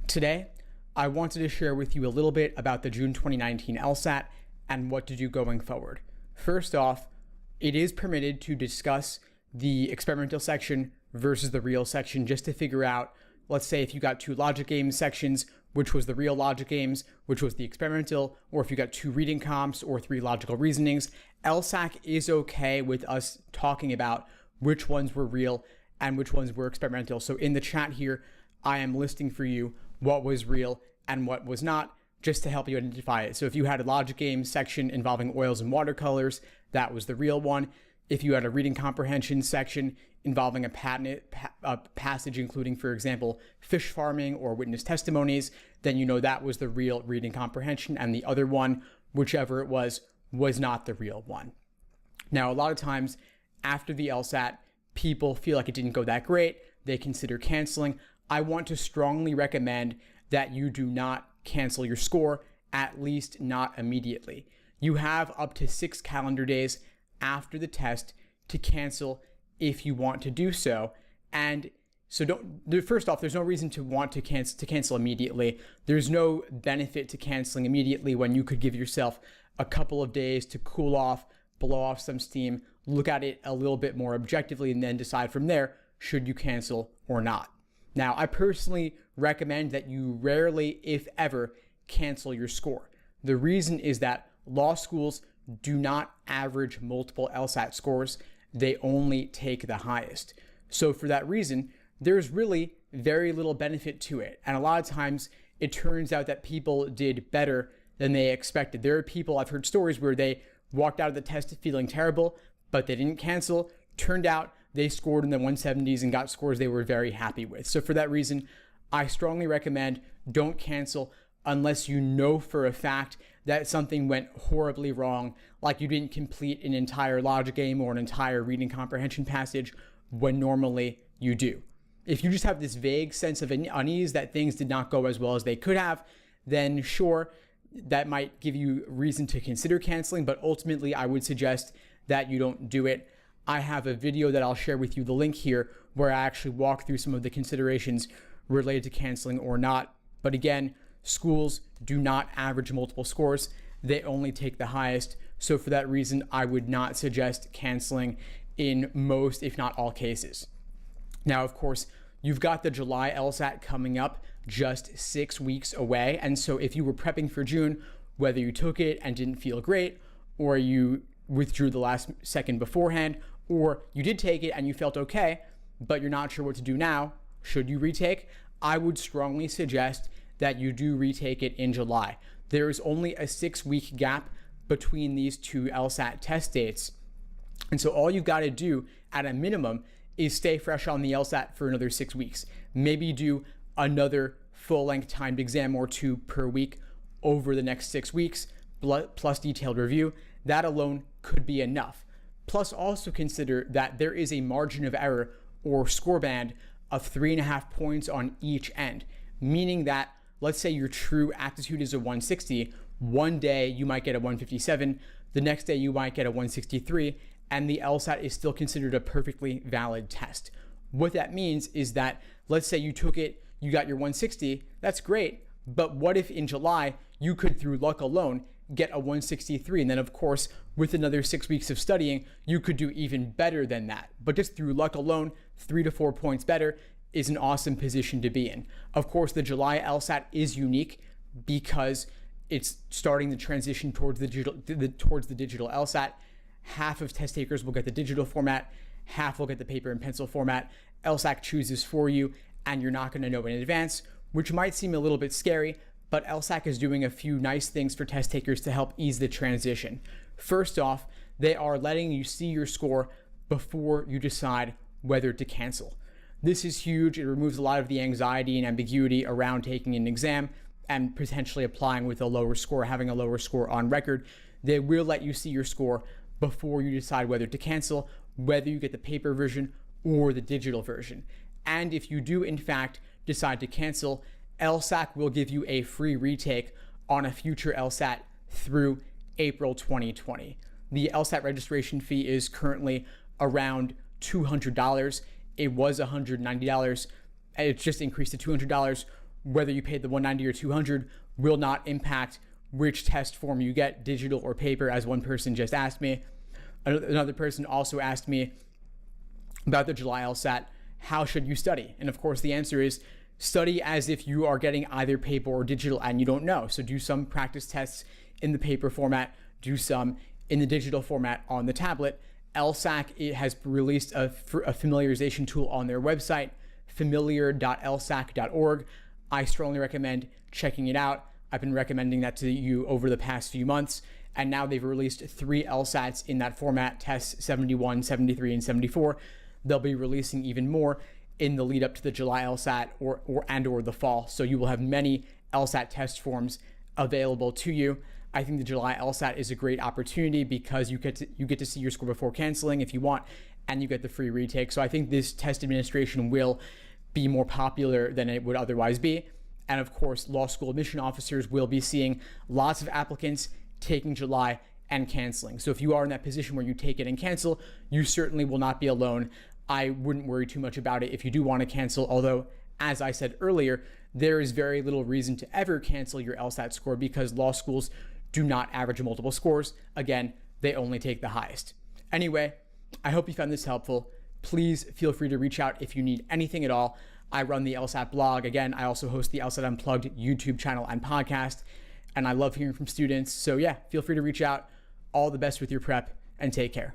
Today, I wanted to share with you a little bit about the June 2019 LSAT and what to do going forward. First off, it is permitted to discuss the experimental section versus the real section just to figure out, let's say if you got two logic games sections, which was the real logic games, which was the experimental, or if you got two reading comps or three logical reasonings, LSAC is okay with us talking about which ones were real and which ones were experimental. So in the chat here, I am listing for you what was real and what was not, just to help you identify it. So if you had a logic game section involving oils and watercolors, that was the real one. If you had a reading comprehension section involving a passage including, for example, fish farming or witness testimonies, then you know that was the real reading comprehension, and the other one, whichever it was not the real one. Now, a lot of times after the LSAT, people feel like it didn't go that great. They consider canceling. I want to strongly recommend that you do not cancel your score, at least not immediately. You have up to 6 calendar days after the test to cancel if you want to do so. And so first off, there's no reason to want to cancel immediately. There's no benefit to canceling immediately when you could give yourself a couple of days to cool off, blow off some steam, look at it a little bit more objectively, and then decide from there, should you cancel or not. Now, I personally recommend that you rarely, if ever, cancel your score. The reason is that law schools do not average multiple LSAT scores. They only take the highest. So for that reason, there's really very little benefit to it. And a lot of times it turns out that people did better than they expected. There are people, I've heard stories where they walked out of the test feeling terrible, but they didn't cancel. Turned out they scored in the 170s and got scores they were very happy with. So for that reason, I strongly recommend don't cancel unless you know for a fact that something went horribly wrong, like you didn't complete an entire logic game or an entire reading comprehension passage when normally you do. If you just have this vague sense of unease that things did not go as well as they could have, then sure, that might give you reason to consider canceling, but ultimately I would suggest that you don't do it. I have a video that I'll share with you, the link here, where I actually walk through some of the considerations related to canceling or not. But again, schools do not average multiple scores. They only take the highest. So for that reason, I would not suggest canceling in most, if not all cases. Now, of course, you've got the July LSAT coming up just 6 weeks away. And so if you were prepping for June, whether you took it and didn't feel great, or you withdrew the last second beforehand, or you did take it and you felt okay, but you're not sure what to do now, should you retake? I would strongly suggest that you do retake it in July. There is only a 6-week gap between these two LSAT test dates. And so all you've got to do at a minimum is stay fresh on the LSAT for another 6 weeks. Maybe do another full-length timed exam or two per week over the next 6 weeks, plus detailed review. That alone could be enough. Plus also consider that there is a margin of error or score band of 3.5 points on each end, meaning that let's say your true aptitude is a 160, one day you might get a 157, the next day you might get a 163, and the LSAT is still considered a perfectly valid test. What that means is that let's say you took it, you got your 160, that's great, but what if in July you could, through luck alone, get a 163, and then of course with another 6 weeks of studying you could do even better than that. But just through luck alone, 3 to 4 points better is an awesome position to be in. Of course, the July LSAT is unique because it's starting the transition towards the digital LSAT. Half of test takers will get the digital format, half will get the paper and pencil format. LSAC chooses for you, and you're not going to know in advance, which might seem a little bit scary, but LSAC is doing a few nice things for test takers to help ease the transition. First off, they are letting you see your score before you decide whether to cancel. This is huge. It removes a lot of the anxiety and ambiguity around taking an exam and potentially applying with a lower score, having a lower score on record. They will let you see your score before you decide whether to cancel, whether you get the paper version or the digital version. And if you do in fact decide to cancel, LSAC will give you a free retake on a future LSAT through April 2020. The LSAT registration fee is currently around $200. It was $190. It's just increased to $200. whether you paid the $190 or $200 will not impact which test form you get, digital or paper, as one person just asked me. Another person also asked me about the July LSAT, how should you study? And of course, the answer is study as if you are getting either paper or digital and you don't know. So do some practice tests in the paper format, do some in the digital format on the tablet. LSAC has released a familiarization tool on their website, familiar.lsac.org. I strongly recommend checking it out. I've been recommending that to you over the past few months, and now they've released 3 LSATs in that format, tests 71, 73, and 74. They'll be releasing even more in the lead up to the July LSAT or the fall. So you will have many LSAT test forms available to you. I think the July LSAT is a great opportunity because you get to see your score before canceling if you want, and you get the free retake. So I think this test administration will be more popular than it would otherwise be. And of course, law school admission officers will be seeing lots of applicants taking July and canceling. So if you are in that position where you take it and cancel, you certainly will not be alone. I wouldn't worry too much about it if you do want to cancel, although, as I said earlier, there is very little reason to ever cancel your LSAT score because law schools do not average multiple scores. Again, they only take the highest. Anyway, I hope you found this helpful. Please feel free to reach out if you need anything at all. I run the LSAT blog. Again, I also host the LSAT Unplugged YouTube channel and podcast, and I love hearing from students. So yeah, feel free to reach out. All the best with your prep, and take care.